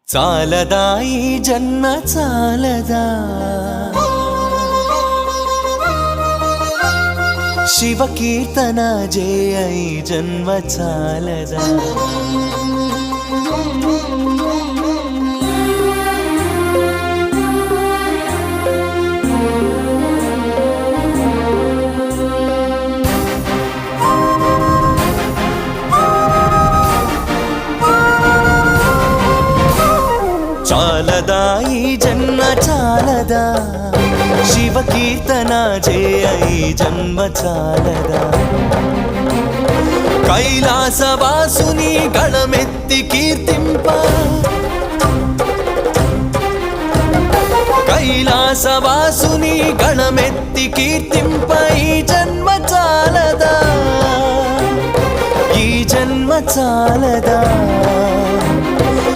చాలదా ఈ జన్మ చాలదా శివ కీర్తన జయ ఈ జన్మ చాలదా చాలదా ఈ జన్మ చాలదా శివ కీర్తన జయ ఈ జన్మ చాలదా కైలాసవాసుని గళమెత్తి కీర్తింప కైలాసవాసుని గళమెత్తి కీర్తింప ఈ జన్మ చాలదా ఈ జన్మ చాలదా